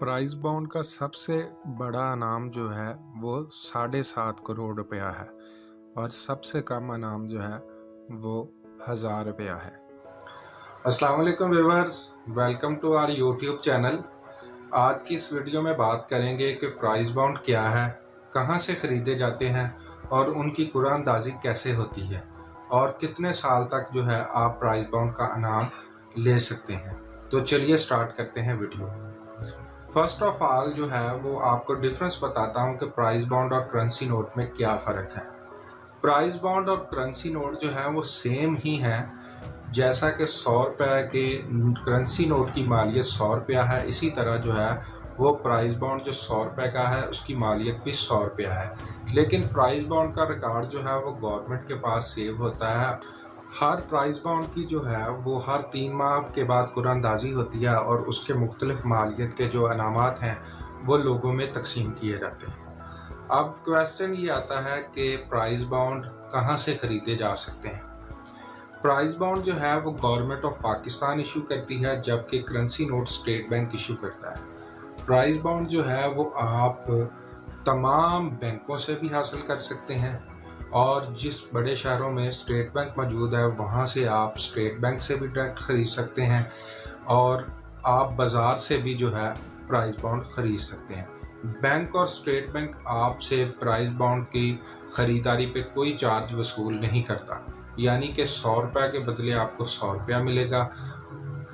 Price bond का सबसे बड़ा इनाम जो है वो 7.5 करोड़ रुपया है और सबसे कम इनाम जो है वो 1000 रुपया है। अस्सलाम वालेकुम viewers, welcome to our YouTube channel. आज की इस वीडियो में बात करेंगे कि प्राइज़ बॉन्ड क्या है, कहां से ख़रीदे जाते हैं और उनकी कुरानंदाज़ी कैसे होती है और कितने साल तक जो है आप प्राइज़ बॉन्ड का इनाम ले सकते हैं। तो चलिए स्टार्ट करते हैं वीडियो। फर्स्ट ऑफ ऑल जो है वो आपको डिफरेंस बताता हूँ कि प्राइस बॉन्ड और करेंसी नोट में क्या फ़र्क है। प्राइस बॉन्ड और करेंसी नोट जो है वो सेम ही हैं। जैसा कि 100 रुपये के करेंसी नोट की मालियत 100 रुपया है, इसी तरह जो है वो प्राइस बॉन्ड जो 100 रुपये का है उसकी मालियत भी 100 रुपया है। लेकिन प्राइस बॉन्ड का रिकॉर्ड जो है वो गवर्नमेंट के पास सेव होता है। हर प्राइस बॉन्ड की जो है वो हर 3 माह के बाद कुरानंदाज़ी होती है और उसके मुख्तलिफ मालियत के जो इनामात हैं वो लोगों में तकसीम किए जाते हैं। अब क्वेश्चन ये आता है कि प्राइस बॉन्ड कहाँ से ख़रीदे जा सकते हैं। प्राइस बॉन्ड जो है वो गवर्नमेंट ऑफ पाकिस्तान इशू करती है, जबकि currency note state bank issue करता है। प्राइस बॉन्ड जो है वो आप तमाम बैंकों से भी हासिल कर सकते हैं और जिस बड़े शहरों में स्टेट बैंक मौजूद है वहाँ से आप स्टेट बैंक से भी डायरेक्ट ख़रीद सकते हैं और आप बाज़ार से भी जो है प्राइस बॉन्ड ख़रीद सकते हैं। बैंक और स्टेट बैंक आपसे प्राइस बॉन्ड की ख़रीदारी पे कोई चार्ज वसूल नहीं करता, यानी कि 100 रुपये के बदले आपको 100 रुपया मिलेगा,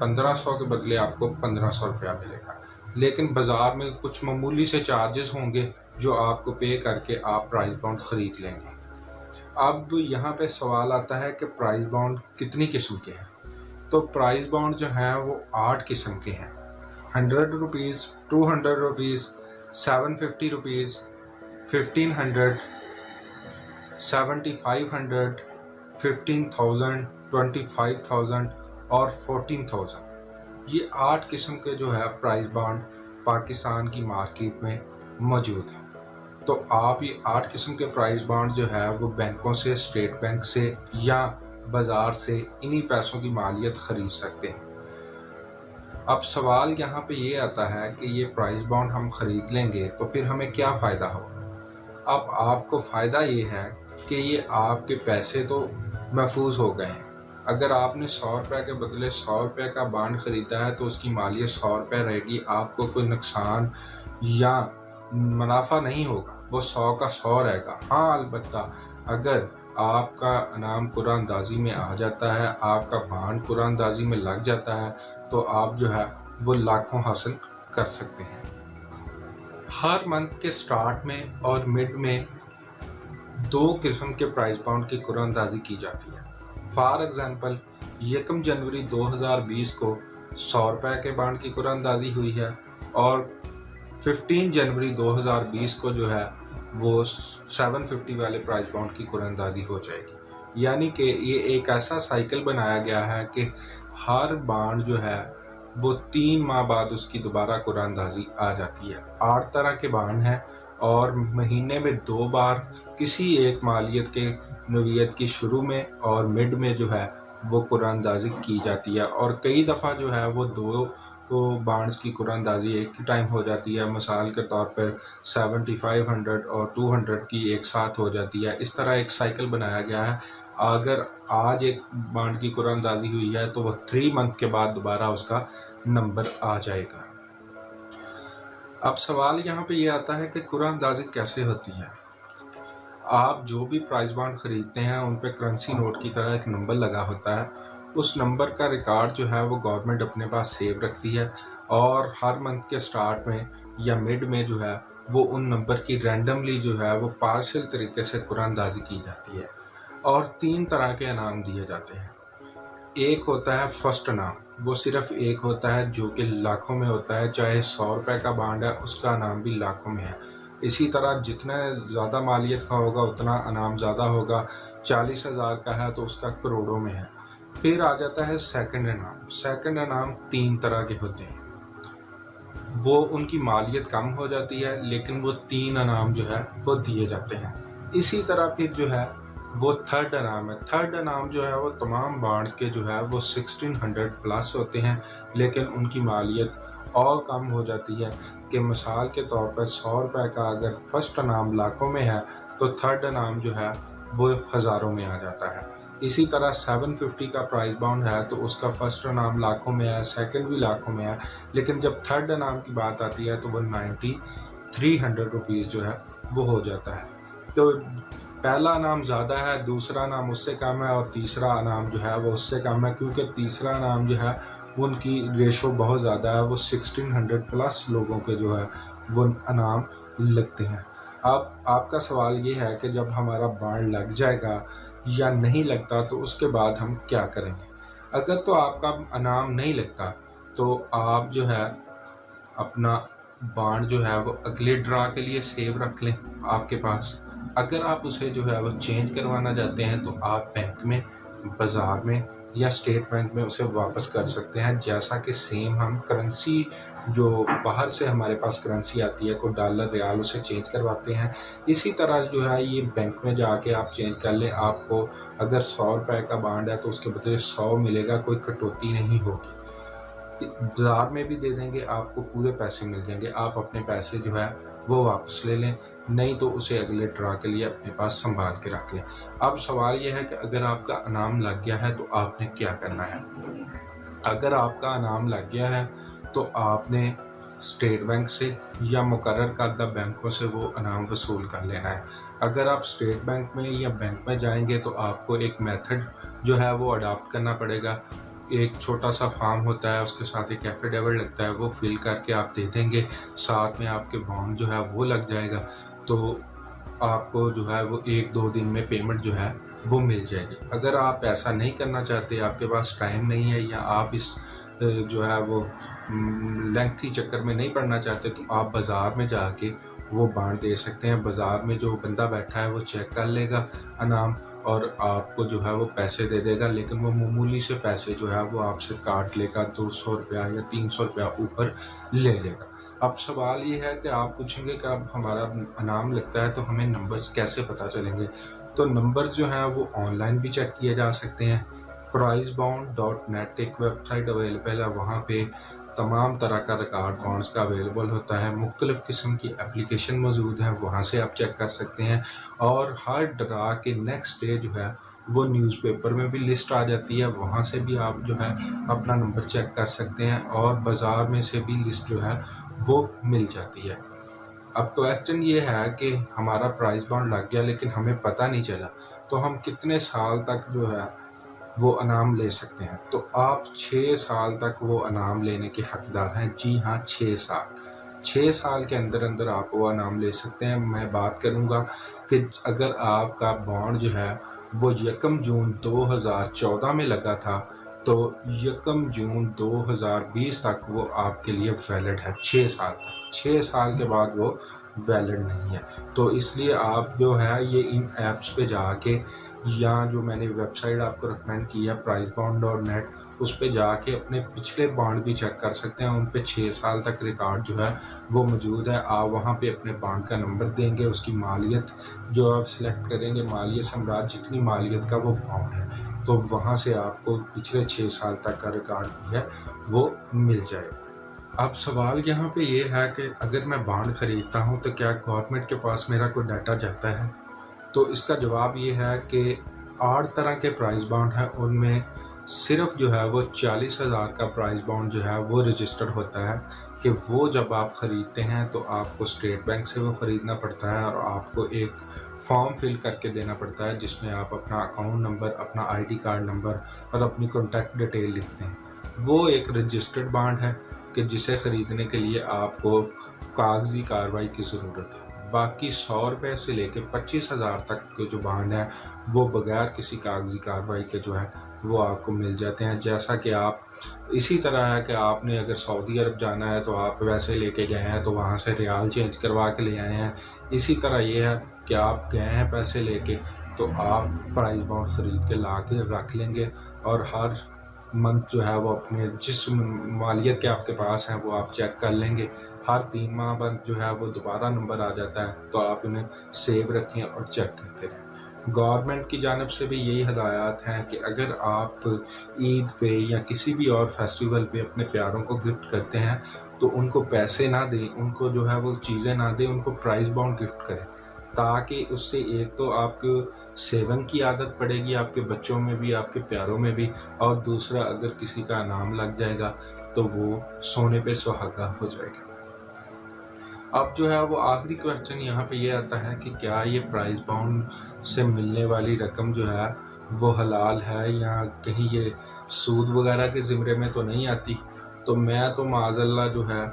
1500 के बदले आपको 1500 रुपया मिलेगा। लेकिन बाज़ार में कुछ मामूली से चार्जेस होंगे जो आपको पे करके आप प्राइस बॉन्ड ख़रीद लेंगे। अब यहाँ पे सवाल आता है कि प्राइस बॉन्ड कितनी किस्म के हैं। तो प्राइस बॉन्ड जो हैं वो 8 किस्म के हैं। 100 रुपीज़, 200 रुपीज़, 750 रुपीज़, 1500, 7500, 15,000, 25,000 और 14,000। ये 8 किस्म के जो है प्राइस बॉन्ड पाकिस्तान की मार्केट में मौजूद हैं। तो आप ये 8 किस्म के प्राइस बॉन्ड जो है वो बैंकों से, स्टेट बैंक से या बाज़ार से इन्हीं पैसों की मालियत ख़रीद सकते हैं। अब सवाल यहाँ पे ये आता है कि ये प्राइस बॉन्ड हम ख़रीद लेंगे तो फिर हमें क्या फ़ायदा होगा। अब आपको फ़ायदा ये है कि ये आपके पैसे तो महफूज हो गए हैं। अगर आपने 100 रुपये के बदले 100 रुपये का बॉन्ड ख़रीदा है तो उसकी मालियत 100 रुपये रहेगी, आपको कोई नुकसान या मुनाफा नहीं होगा, वो 100 का 100 रहेगा। हाँ, अलबत्ता अगर आपका इनाम कुरानंदाज़ी में आ जाता है, आपका बॉन्ड कुरानंदाज़ी में लग जाता है तो आप जो है वो लाखों हासिल कर सकते हैं। हर मंथ के स्टार्ट में और मिड में 2 किस्म के प्राइस बॉन्ड की कुरानंदाज़ी की जाती है। फॉर एग्ज़ाम्पल 1 जनवरी 2020 को 100 रुपये के बॉन्ड की कुरानंदाज़ी हुई है और 15 जनवरी 2020 को जो है वो 750 वाले प्राइस बॉन्ड की कुरानंदाज़ी हो जाएगी। यानी कि ये एक ऐसा साइकिल बनाया गया है कि हर बॉन्ड जो है वो 3 माह बाद उसकी दोबारा कुरानंदाज़ी आ जाती है। 8 तरह के बॉन्ड हैं और महीने में 2 बार किसी एक मालियत के नोवियत की शुरू में और मिड में जो है वो कुरानंदाज़ी की जाती है और कई दफ़ा जो है वो 2 बॉन्ड्स की कुरानंदाज़ी एक ही टाइम हो जाती है। मिसाल के तौर पर 7500 और 200 की एक साथ हो जाती है। इस तरह एक साइकिल बनाया गया है। अगर आज एक बॉन्ड की कुरानंदाज़ी हुई है तो वह 3 मंथ के बाद दोबारा उसका नंबर आ जाएगा। अब सवाल यहाँ पे ये आता है कि कुरानंदाज़ी कैसे होती है। आप जो भी प्राइस बॉन्ड ख़रीदते हैं उन पे करेंसी नोट की तरह एक नंबर लगा होता है। उस नंबर का रिकॉर्ड जो है वो गवर्नमेंट अपने पास सेव रखती है और हर मंथ के स्टार्ट में या मिड में जो है वो उन नंबर की रैंडमली जो है वो पार्शियल तरीके से कुरानंदाज़ी की जाती है और 3 तरह के इनाम दिए जाते हैं। एक होता है फर्स्ट इनाम, वो सिर्फ़ एक होता है जो कि लाखों में होता है। चाहे 100 रुपये का बॉन्ड है उसका इनाम भी लाखों में है। इसी तरह जितना ज़्यादा मालियत का होगा उतना इनाम ज़्यादा होगा। 40,000 का है तो उसका करोड़ों में है। फिर आ जाता है सेकंड इनाम। सेकंड इनाम 3 तरह के होते हैं, वो उनकी मालियत कम हो जाती है लेकिन वो 3 इनाम जो है वो दिए जाते हैं। इसी तरह फिर जो है वो थर्ड इनाम है। थर्ड इनाम जो है वो तमाम बॉन्ड्स के जो है वो 1600 प्लस होते हैं लेकिन उनकी मालियत और कम हो जाती है कि मिसाल के तौर पर 100 रुपये का अगर फर्स्ट इनाम लाखों में है तो थर्ड इनाम जो है वो हज़ारों में आ जाता है। इसी तरह 750 का प्राइस बाउंड है तो उसका फर्स्ट इनाम लाखों में है, सेकंड भी लाखों में है, लेकिन जब थर्ड इनाम की बात आती है तो वो 300 रुपीज़ जो है वो हो जाता है। तो पहला इनाम ज़्यादा है, दूसरा इनाम उससे कम है और तीसरा इनाम जो है वो उससे कम है, क्योंकि तीसरा इनाम जो है उनकी रेशो बहुत ज़्यादा है, वो 1600 प्लस लोगों के जो है वो इनाम लगते हैं। अब आपका सवाल ये है कि जब हमारा बॉन्ड लग जाएगा या नहीं लगता तो उसके बाद हम क्या करेंगे। अगर तो आपका इनाम नहीं लगता तो आप जो है अपना बॉन्ड जो है वो अगले ड्रा के लिए सेव रख लें आपके पास। अगर आप उसे जो है वो चेंज करवाना चाहते हैं तो आप बैंक में, बाज़ार में या स्टेट बैंक में उसे वापस कर सकते हैं, जैसा कि सेम हम करेंसी जो बाहर से हमारे पास करेंसी आती है, कोई डॉलर, रियाल, उसे चेंज करवाते हैं। इसी तरह जो है ये बैंक में जाके आप चेंज कर लें। आपको अगर 100 रुपये का बॉन्ड है तो उसके बदले 100 मिलेगा, कोई कटौती नहीं होगी। बाज़ार में भी दे देंगे, आपको पूरे पैसे मिल जाएंगे। आप अपने पैसे जो है वो वापस ले लें, नहीं तो उसे अगले ड्रा के लिए अपने पास संभाल के रख लें। अब सवाल ये है कि अगर आपका इनाम लग गया है तो आपने क्या करना है। अगर आपका इनाम लग गया है तो आपने स्टेट बैंक से या मुकर्रर करदा बैंकों से वो इनाम वसूल कर लेना है। अगर आप स्टेट बैंक में या बैंक में जाएंगे तो आपको एक मेथड जो है वो अडॉप्ट करना पड़ेगा। एक छोटा सा फॉर्म होता है, उसके साथ एक एफिडेविट लगता है, वो फिल करके आप दे देंगे, साथ में आपके बॉन्ड जो है वो लग जाएगा। तो आपको जो है वो 1-2 दिन में पेमेंट जो है वो मिल जाएगी। अगर आप ऐसा नहीं करना चाहते, आपके पास टाइम नहीं है या आप इस जो है वो लेंथी चक्कर में नहीं पड़ना चाहते, तो आप बाज़ार में जाके वो बॉन्ड दे सकते हैं। बाज़ार में जो बंदा बैठा है वो चेक कर लेगा इनाम और आपको जो है वो पैसे दे देगा, लेकिन वो मामूली से पैसे जो है वो आपसे काट लेगा, 200 रुपया या 300 रुपया ऊपर ले लेगा। अब सवाल ये है कि आप पूछेंगे कि अब हमारा इनाम लगता है तो हमें नंबर्स कैसे पता चलेंगे। तो नंबर्स जो हैं वो ऑनलाइन भी चेक किए जा सकते हैं। pricebound.net एक वेबसाइट अवेलेबल है, वहाँ पे तमाम तरह का रिकॉर्ड बॉन्ड्स का अवेलेबल होता है। मुख्तलिफ़ किस्म की एप्लीकेशन मौजूद हैं, वहाँ से आप चेक कर सकते हैं। और हर ड्रा के नेक्स्ट डे जो है वो न्यूज़पेपर में भी लिस्ट आ जाती है, वहाँ से भी आप जो है अपना नंबर चेक कर सकते हैं और बाज़ार में से भी लिस्ट जो है वो मिल जाती है। अब क्वेश्चन ये है कि हमारा प्राइस बॉन्ड लग गया लेकिन हमें पता नहीं चला, तो हम कितने साल तक जो है वो इनाम ले सकते हैं। तो आप 6 साल तक वो इनाम लेने के हकदार हैं। जी हाँ, 6 साल। 6 साल के अंदर अंदर आप वो इनाम ले सकते हैं। मैं बात करूँगा कि अगर आपका बॉन्ड जो है वो 1 जून 2014 में लगा था तो 1 जून 2020 तक वो आपके लिए वैलिड है। 6 साल तक। 6 साल के बाद वो वैलिड नहीं है। तो इसलिए आप जो है ये इन ऐप्स पे जाके या जो मैंने वेबसाइट आपको रिकमेंड की है pricebound.net, उस पे जाके अपने पिछले बॉन्ड भी चेक कर सकते हैं। उन पे 6 साल तक रिकॉर्ड जो है वो मौजूद है। आप वहाँ पे अपने बॉन्ड का नंबर देंगे, उसकी मालियत जो आप सिलेक्ट करेंगे, मालियत सम्राट जितनी मालियत का वो बॉन्ड है, तो वहाँ से आपको पिछले 6 साल तक का रिकॉर्ड भी है वो मिल जाएगा। अब सवाल यहाँ पे ये है कि अगर मैं बॉन्ड ख़रीदता हूँ तो क्या गवर्नमेंट के पास मेरा कोई डाटा जाता है। तो इसका जवाब ये है कि 8 तरह के प्राइस बॉन्ड हैं, उनमें सिर्फ जो है वो 40,000 का प्राइस बॉन्ड जो है वो रजिस्टर्ड होता है कि वो जब आप ख़रीदते हैं तो आपको स्टेट बैंक से वो ख़रीदना पड़ता है और आपको एक फॉर्म फिल करके देना पड़ता है जिसमें आप अपना अकाउंट नंबर, अपना ID कार्ड नंबर और अपनी कॉन्टैक्ट डिटेल लिखते हैं। वो एक रजिस्टर्ड बॉन्ड है कि जिसे ख़रीदने के लिए आपको कागज़ी कार्रवाई की ज़रूरत है। बाकी 100 रुपये से लेकर 25,000 तक के जो बॉन्ड हैं वो बग़ैर किसी कागज़ी कार्रवाई के जो है वो आपको मिल जाते हैं। जैसा कि आप इसी तरह है कि आपने अगर सऊदी अरब जाना है तो आप वैसे लेके गए हैं तो वहाँ से रियाल चेंज करवा के ले आए हैं। इसी तरह ये है कि आप गए हैं पैसे लेके तो आप प्राइस बॉन्ड ख़रीद के ला के रख लेंगे और हर मंथ जो है वो अपने जिस मालियत के आपके पास हैं वो आप चेक कर लेंगे। हर 3 माह बाद जो है वो दोबारा नंबर आ जाता है, तो आप इन्हें सेव रखें और चेक करते रहें। गवर्नमेंट की जानिब से भी यही हदायत हैं कि अगर आप ईद पे या किसी भी और फेस्टिवल पे अपने प्यारों को गिफ्ट करते हैं تو ان کو پیسے نہ دیں، ان کو جو ہے وہ چیزیں نہ دیں، ان کو پرائز باؤنڈ گفٹ کریں، تاکہ اس سے ایک تو آپ کو سیونگ کی عادت پڑے گی آپ کے بچوں میں بھی، آپ کے پیاروں میں بھی، اور دوسرا اگر کسی کا انعام لگ جائے گا تو وہ سونے پہ سہاگا ہو جائے گا۔ اب جو ہے وہ آخری کویسچن یہاں پہ یہ آتا ہے کہ کیا یہ پرائز باؤنڈ سے ملنے والی رقم جو ہے وہ حلال ہے یا کہیں یہ سود وغیرہ کے زمرے میں تو نہیں آتی؟ تو میں تو معاذ اللہ جو ہے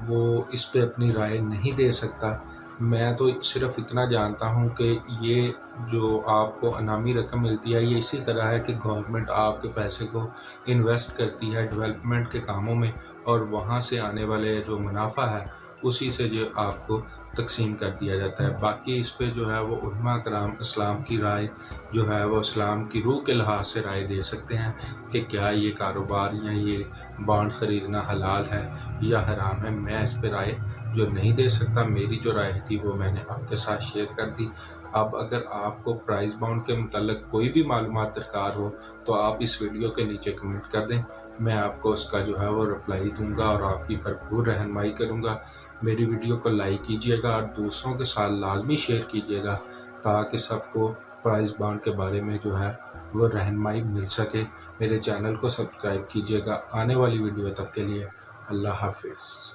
وہ اس پہ اپنی رائے نہیں دے سکتا۔ میں تو صرف اتنا جانتا ہوں کہ یہ جو آپ کو انعامی رقم ملتی ہے یہ اسی طرح ہے کہ گورنمنٹ آپ کے پیسے کو انویسٹ کرتی ہے ڈیولپمنٹ کے کاموں میں، اور وہاں سے آنے والے جو منافع ہے اسی سے جو آپ کو تقسیم کر دیا جاتا ہے۔ باقی اس پہ جو ہے وہ علماء کرام اسلام کی رائے جو ہے وہ اسلام کی روح کے لحاظ سے رائے دے سکتے ہیں کہ کیا یہ کاروبار یا یہ بانڈ خریدنا حلال ہے یا حرام ہے۔ میں اس پہ رائے جو نہیں دے سکتا، میری جو رائے تھی وہ میں نے آپ کے ساتھ شیئر کر دی۔ اب اگر آپ کو پرائز باؤنڈ کے متعلق کوئی بھی معلومات درکار ہو تو آپ اس ویڈیو کے نیچے کمنٹ کر دیں، میں آپ کو اس کا جو ہے وہ رپلائی دوں گا اور آپ کی بھرپور رہنمائی کروں گا۔ میری ویڈیو کو لائک کیجیے گا اور دوسروں کے ساتھ لازمی شیئر کیجیے گا تاکہ سب کو پرائز بانڈ کے بارے میں جو ہے وہ رہنمائی مل سکے۔ میرے چینل کو سبسکرائب کیجیے گا۔ آنے والی ویڈیو تک کے لیے اللہ حافظ۔